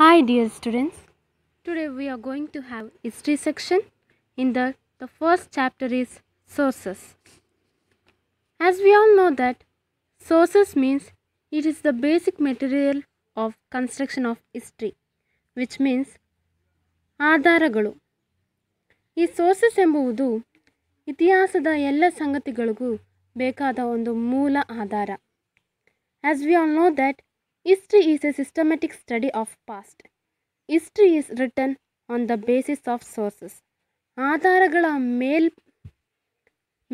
Hi dear students, today we are going to have history section. In that the first chapter is sources. As we all know that sources means it is the basic material of construction of history, which means ಆಧಾರಗಳು. ಈ sources ಎಂಬುದು ಇತಿಹಾಸದ ಎಲ್ಲ ಸಂಗತಿಗಳಿಗೂ ಬೇಕಾದ ಒಂದು ಮೂಲ ಆಧಾರ. As we all know that history is a systematic study of past. History is written on the basis of sources. ಆಧಾರಗಳ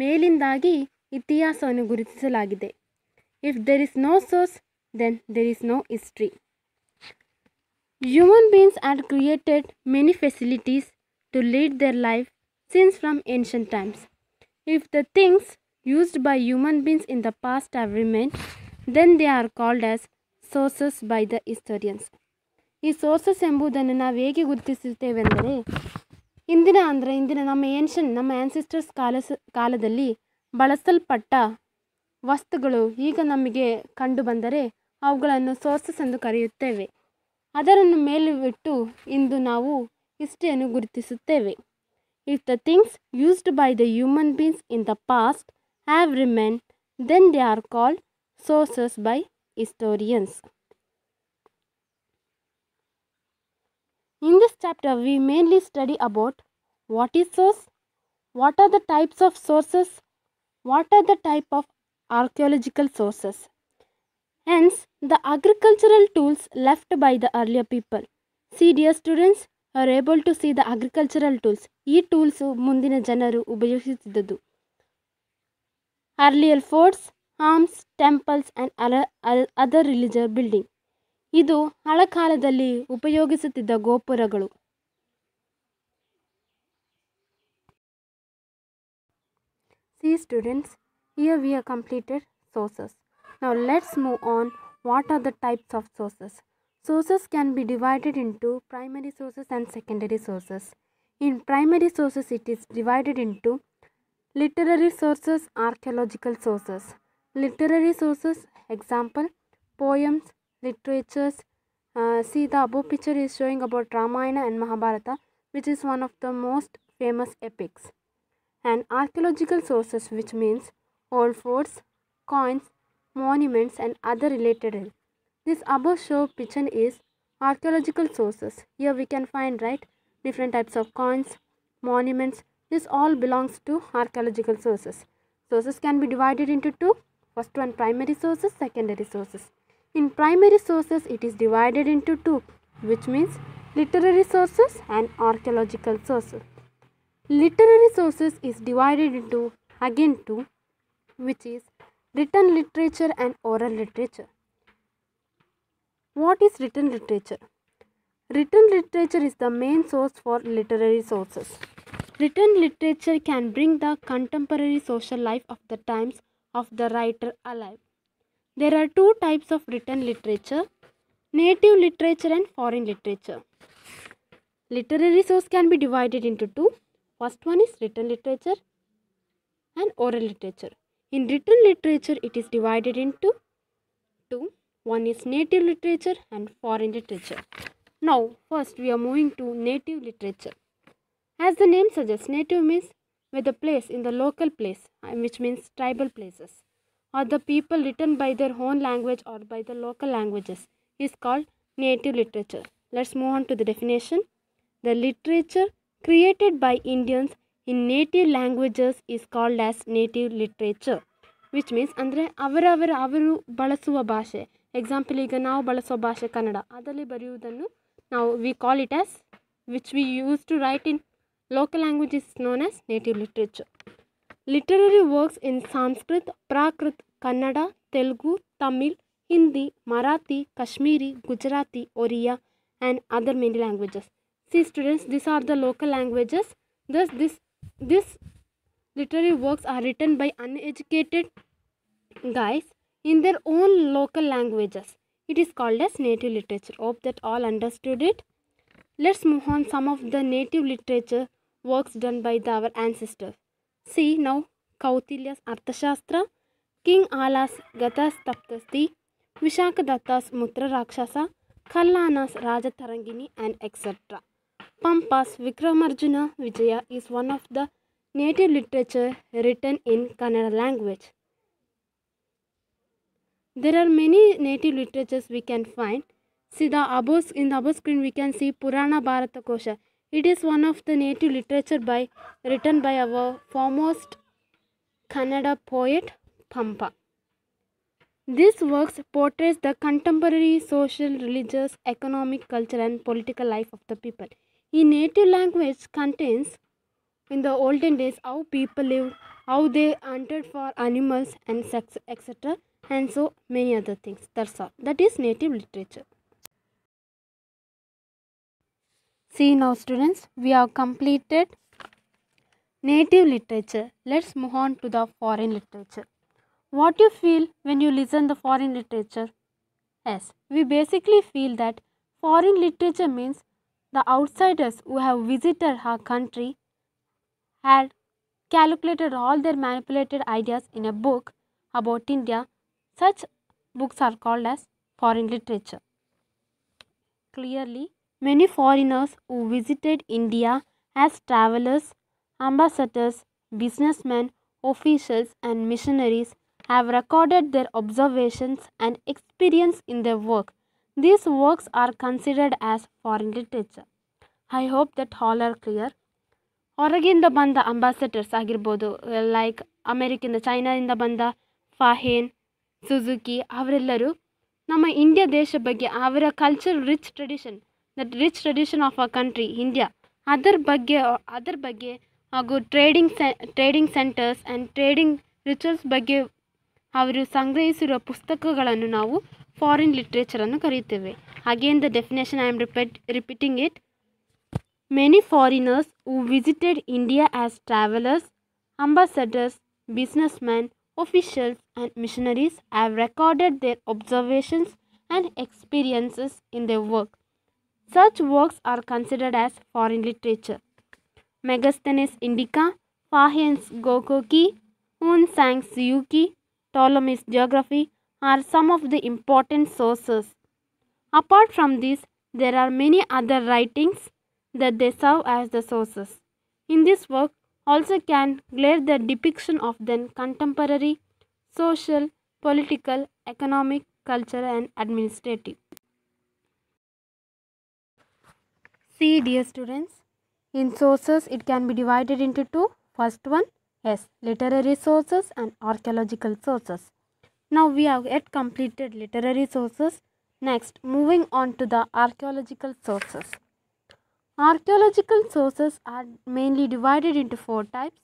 ಮೇಲಿಂದಾಗಿ ಇತಿಹಾಸವನ್ನು ಗುರುತಿಸಲಾಗಿದೆ. If there is no source, then there is no history. Human beings had created many facilities to lead their life since from ancient times. If the things used by human beings in the past have remained, then they are called as sources by the historians. ಈ sources ಎಂಬುದನ್ನು ನಾವು ಹೇಗೆ ಗುರುತಿಸುತ್ತೇವೆಂದರೆ ಇಂದಿನ ನಮ್ಮ ancestors ಕಾಲದಲ್ಲಿ ಬಳಸಲ್ಪಟ್ಟ ವಸ್ತುಗಳು ಈಗ ನಮಗೆ ಕಂಡು ಬಂದರೆ ಅವುಗಳನ್ನು ಸೋರ್ಸಸ್ ಎಂದು ಕರೆಯುತ್ತೇವೆ. ಅದರನ್ನು ಮೇಲಿಟ್ಟು ಇಂದು ನಾವು ಹಿಸ್ಟ್ರಿಯನ್ನು ಗುರುತಿಸುತ್ತೇವೆ. If the things used by the human beings in the past have remained, then they are called sources by historians. In this chapter, we mainly study about what is source, what are the types of sources, what are the type of archaeological sources. Hence, the agricultural tools left by the earlier people. See, dear students, are able to see the agricultural tools. ಈ tools ಮುಂದಿನ ಜನರು ಉಪಯೋಗಿಸುತ್ತಿದ್ದುದು. Earlier forts, arms, temples and other religious building. ಇದು ಹಳಕಾಲದಲ್ಲಿ ಉಪಯೋಗಿಸುತ್ತಿದ್ದ ಗೋಪುರಗಳು. See students, here we have completed sources. Now let's move on. What are the types of sources? Sources can be divided into primary sources and secondary sources. In primary sources, it is divided into literary sources, archaeological sources. Literary sources, example, poems, literatures. See, the above picture is showing about Ramayana and Mahabharata, which is one of the most famous epics. And archaeological sources, which means old forts, coins, monuments and other related. This above show picture is archaeological sources. Here we can find different types of coins, monuments. This all belongs to archaeological sources. Sources can be divided into two. First one, primary sources, secondary sources. In primary sources, it is divided into two, which means literary sources and archaeological sources. Literary sources is divided into again two, which is written literature and oral literature. What is written literature? Written literature is the main source for literary sources. Written literature can bring the contemporary social life of the times of the writer alive. There are two types of written literature, native literature and foreign literature. Literary source can be divided into two. First one is written literature and oral literature. In written literature, it is divided into two. One is native literature and foreign literature. Now, first we are moving to native literature. As the name suggests, native means with the place in the local place, which means tribal places, or the people written by their own language or by the local languages is called native literature. Let's move on to the definition. The literature created by Indians in native languages is called as native literature, which means ಅಂದರೆ ಅವರು ಬಳಸುವ ಭಾಷೆ. Example, ಈಗ ನಾವು ಬಳಸೋ ಭಾಷೆ ಕನ್ನಡ, ಅದರಲ್ಲಿ ಬರೆಯುವುದನ್ನು ನಾವು we call it as, which we use to write in local language is known as native literature. Literary works in Sanskrit, Prakrit, Kannada, Telugu, Tamil, Hindi, Marathi, Kashmiri, Gujarati, Oriya and other many languages. See students, these are the local languages. Thus this literary works are written by uneducated guys in their own local languages. It is called as native literature. Hope that all understood it. Let's move on some of the native literature works done by our ancestors. See now, Kautilya's Arthashastra, King Ala's Gathastaptasti, Vishakadatta's Mutra Rakshasa, Kallana's Rajatarangini, and etc. Pampa's Vikramarjuna Vijaya is one of the native literature written in Kannada language. There are many native literatures we can find. See in the above screen we can see Purana Bharata Kosha. It is one of the native literature written by our foremost Kannada poet Pampa. This work portrays the contemporary social, religious, economic, cultural and political life of the people. In native language contains in the olden days how people lived, how they hunted for animals and sex, etc. and so many other things. That's all. That is native literature. See now students, we have completed native literature. Let's move on to the foreign literature. What you feel when you listen the foreign literature? Yes, we basically feel that foreign literature means the outsiders who have visited our country had calculated all their manipulated ideas in a book about India. Such books are called as foreign literature. Clearly, many foreigners who visited India as travelers, ambassadors, businessmen, officials, and missionaries have recorded their observations and experience in their work. These works are considered as foreign literature. I hope that all are clear. ಹೊರಗಿಂದ ಬಂದ ambassadors ಆಗಿರ್ಬೋದು, like ಅಮೆರಿಕಿಂದ ಚೈನಾದಿಂದ ಬಂದ ಫಾಹೇನ್, Suzuki ಅವರೆಲ್ಲರೂ ನಮ್ಮ India ದೇಶ ಬಗ್ಗೆ ಅವರ culture rich tradition of a country India ಅದರ ಬಗ್ಗೆ ಹಾಗೂ trading centres and trading rituals ಬಗ್ಗೆ ಅವರು ಸಂಗ್ರಹಿಸಿರುವ ಪುಸ್ತಕಗಳನ್ನು ನಾವು ಫಾರಿನ್ ಲಿಟ್ರೇಚರನ್ನು ಕರೆಯುತ್ತೇವೆ. Again the definition I am repeating it. Many foreigners who visited India as travelers, ambassadors, businessmen, officials and missionaries have recorded their observations and experiences in their work. Such works are considered as foreign literature. Megasthenes Indica, Fahien's Gokoki, Hun Sang's Yuki, Ptolemy's Geography are some of the important sources. Apart from this, there are many other writings that they serve as the sources. In this work also can glare the depiction of then contemporary social, political, economic, cultural and administrative. See dear students, in sources it can be divided into two. First one, yes, literary sources and archaeological sources. Now we have yet completed literary sources. Next, moving on to the archaeological sources. Archaeological sources are mainly divided into four types: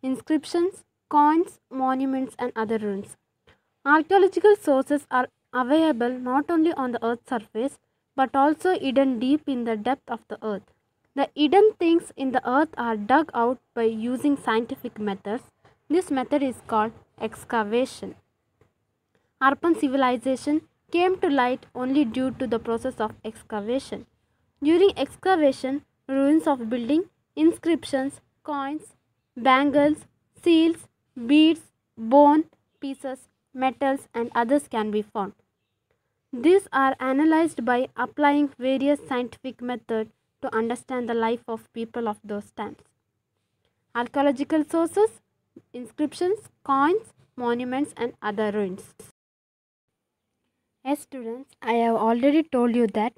inscriptions, coins, monuments and other ruins. Archaeological sources are available not only on the earth's surface but also hidden deep in the depth of the earth. The hidden things in the earth are dug out by using scientific methods. This method is called excavation. Harappan civilization came to light only due to the process of excavation. During excavation, ruins of building, inscriptions, coins, bangles, seals, beads, bone pieces, metals and others can be found. These are analyzed by applying various scientific methods to understand the life of people of those times. Archaeological sources, inscriptions, coins, monuments and other ruins. Yes students, I have already told you that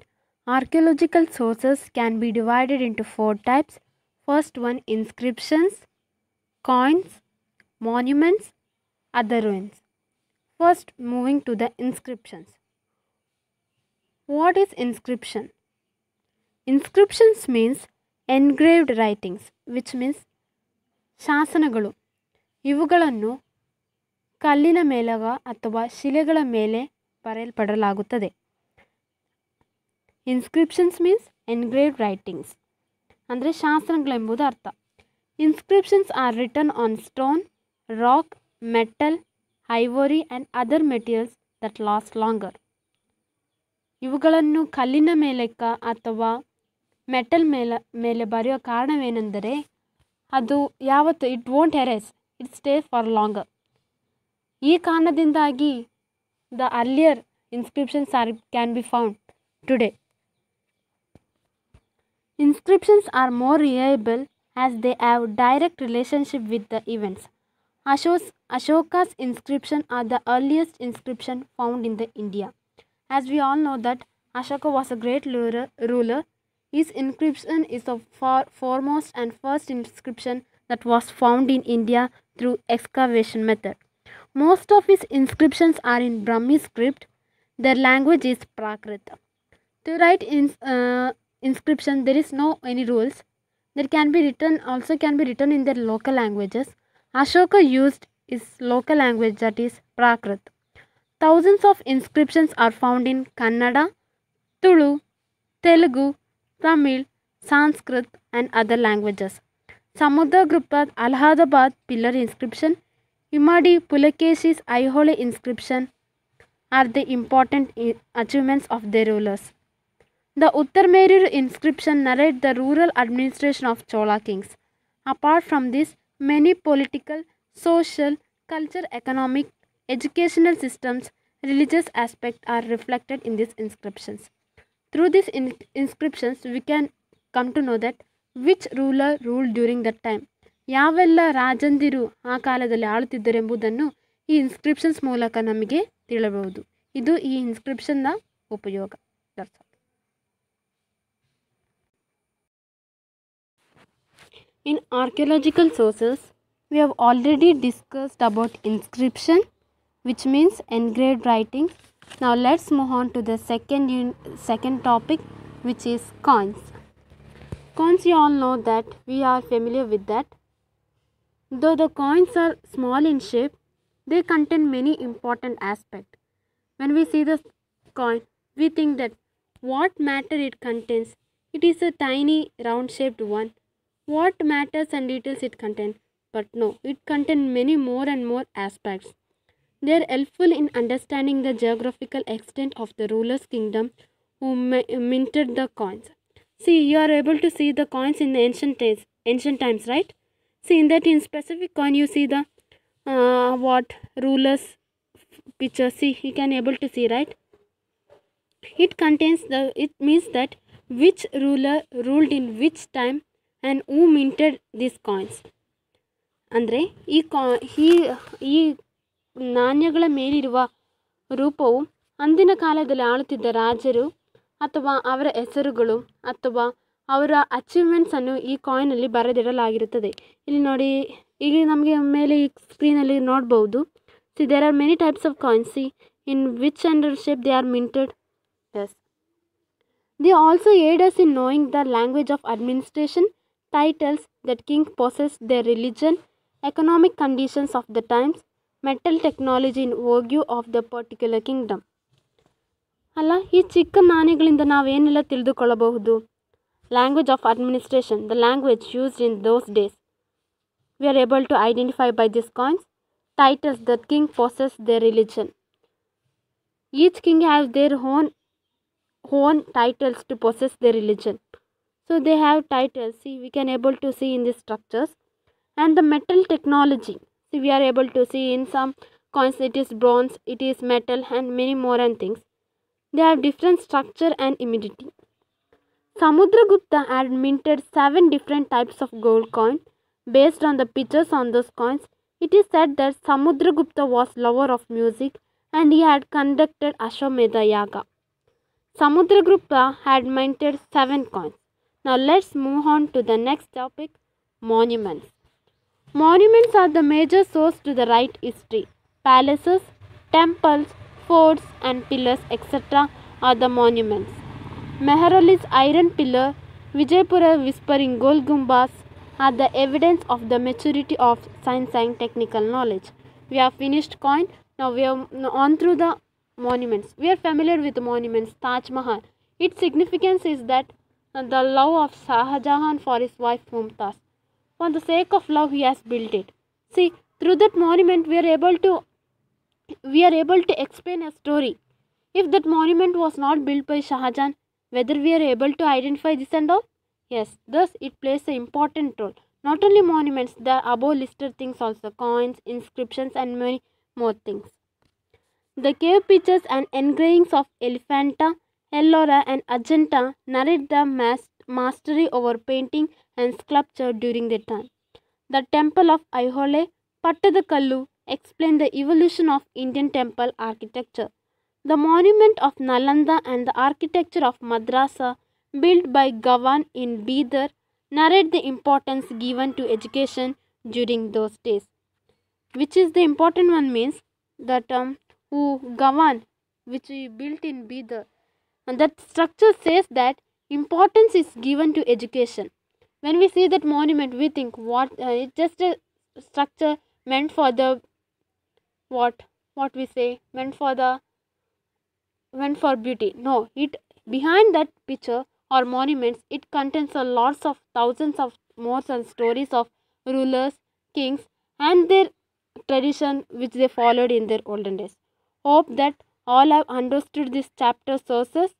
archaeological sources can be divided into four types. First one, inscriptions, coins, monuments, other ruins. First, moving to the inscriptions. What is inscription? Inscriptions means engraved writings, which means ಶಾಸನಗಳು. ಇವುಗಳನ್ನು ಕಲ್ಲಿನ ಮೇಲಗ ಅಥವಾ ಶಿಲೆಗಳ ಮೇಲೆ ಬರೆಯಲ್ಪಡಲಾಗುತ್ತದೆ. Inscriptions means engraved writings ಅಂದರೆ ಶಾಸನಗಳೆಂಬುದು ಅರ್ಥ. Inscriptions are written on stone, rock, metal, ivory and other materials that last longer. ಇವುಗಳನ್ನು ಕಲ್ಲಿನ ಮೇಲಕ್ಕ ಅಥವಾ ಮೆಟಲ್ ಮೇಲೆ ಬರೆಯೋ ಕಾರಣವೇನೆಂದರೆ ಅದು ಯಾವತ್ತು it won't erase, it stay for longer. ಈ ಕಾರಣದಿಂದಾಗಿ the earlier inscriptions can be found today. Inscriptions are more reliable as they have direct relationship with the events. Ashoka's inscription are the earliest inscription found in the India. As we all know that Ashoka was a great ruler. His inscription is the foremost and first inscription that was found in India through excavation method. Most of his inscriptions are in Brahmi script. Their language is Prakrit. To write inscription, there is no any rules. There can be written also can be written in their local languages. Ashoka used his local language, that is Prakrit. Thousands of inscriptions are found in Kannada, Tulu, Telugu, Tamil, Sanskrit and other languages. Samudragupta's Allahabad pillar inscription, Imadi Pulakeshi's Aihole inscription are the important achievements of their rulers. The Uttarmerur inscription narrates the rural administration of Chola kings. Apart from this, many political, social, cultural, economic, educational systems, religious aspects are reflected in these inscriptions. Through these inscriptions, we can come to know that which ruler ruled during that time. ಯಾವೆಲ್ಲ ರಾಜಂದಿರು ಆ ಕಾಲದಲ್ಲಿ ಆಳುತ್ತಿದ್ದರೆಂಬುದನ್ನು ಈ inscriptions ಮೂಲಕ ನಮಗೆ ತಿಳಿಯಬಹುದು. ಇದು ಈ ಇನ್ಸ್ಕ್ರಿಪ್ಷನ್ನ ಉಪಯೋಗ. In archaeological sources, we have already discussed about inscription, which means engraved writings. Now let's move on to the second topic, which is coins. Coins, you all know that, we are familiar with that. Though the coins are small in shape, they contain many important aspects. When we see the coin, we think that what matter it contains. It is a tiny round shaped one. What matters and details it contains? But no, it contains many more and more aspects. They are helpful in understanding the geographical extent of the ruler's kingdom who minted the coins. See, you are able to see the coins in the ancient times, right? See, in that in specific coin, you see the what ruler's picture. See, you can able to see, right? It means that which ruler ruled in which time and who minted these coins. ಅಂದರೆ ಈ ನಾಣ್ಯಗಳ ಮೇಲಿರುವ ರೂಪವು ಅಂದಿನ ಕಾಲದಲ್ಲಿ ಆಳುತ್ತಿದ್ದ ರಾಜರು ಅಥವಾ ಅವರ ಹೆಸರುಗಳು ಅಥವಾ ಅವರ ಅಚೀವ್ಮೆಂಟ್ಸನ್ನು ಈ ಕಾಯಿನಲ್ಲಿ ಬರೆದಿಡಲಾಗಿರುತ್ತದೆ. ಇಲ್ಲಿ ನೋಡಿ, ಈಗ ನಮಗೆ ಮೇಲೆ ಈ ಸ್ಕ್ರೀನಲ್ಲಿ ನೋಡ್ಬೋದು. See, there are many types of coins. See in which and shape they are minted. Yes, they also aid us in knowing the language of administration, titles that king possessed, their religion, economic conditions of the times, metal technology in vogue of the particular kingdom. ಅಲ್ಲ, ಈ ಚಿಕ್ಕ ನಾಣ್ಯಗಳಿಂದ ನಾವೇನೆಲ್ಲ ತಿಳಿದುಕೊಳ್ಳಬಹುದು? Language of administration, the language used in those days, we are able to identify by these coins. Titles that king possessed, their religion. Each king has their own titles to possess their religion. So they have titles. See, we can able to see in these structures. And the metal technology. See, we are able to see in some coins it is bronze, it is metal and many more and things. They have different structure and immediately. Samudragupta had minted 7 different types of gold coin based on the pictures on those coins. It is said that Samudragupta was lover of music and he had conducted Ashwamedha Yaga. Samudragupta had minted 7 coins. Now let's move on to the next topic, monuments. Monuments are the major source to the right history. Palaces, temples, forts and pillars etc. are the monuments. Meherali's iron pillar, Vijaypura whispering Golgumbas are the evidence of the maturity of science and technical knowledge. We have finished coin. Now we are on through the monuments. We are familiar with the monuments. Taj Mahal. Its significance is that the love of Shah Jahan for his wife Mumtaz. For the sake of love, he has built it. See, through that monument, we are able to explain a story. If that monument was not built by Shah Jahan, whether we are able to identify this and all? Yes, thus it plays an important role. Not only monuments, the above listed things also, coins, inscriptions and many more things. The cave pictures and engravings of Ellora and Ajanta narrate the mastery over painting and sculpture during their time. The temple of Aihole, Pattadakallu explain the evolution of Indian temple architecture. The monument of Nalanda and the architecture of Madrasa built by Gawan in Bidar narrate the importance given to education during those days. Which is the important one means that who Gawan which we built in Bidar, and that structure says that importance is given to education. When we see that monument we think what it's just a structure meant for the what we say meant for beauty. No, it behind that picture or monuments it contains a lots of thousands of more and stories of rulers, kings and their tradition which they followed in their olden days. Hope that all have understood this chapter sources.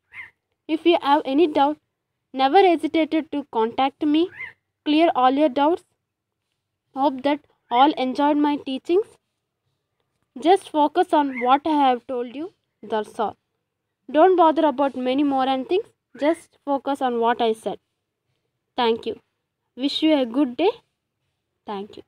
If you have any doubt, never hesitated to contact me. Clear all your doubts. Hope that all enjoyed my teachings. Just focus on what I have told you. That's all. Don't bother about many more and things. Just focus on what I said. Thank you. Wish you a good day. Thank you.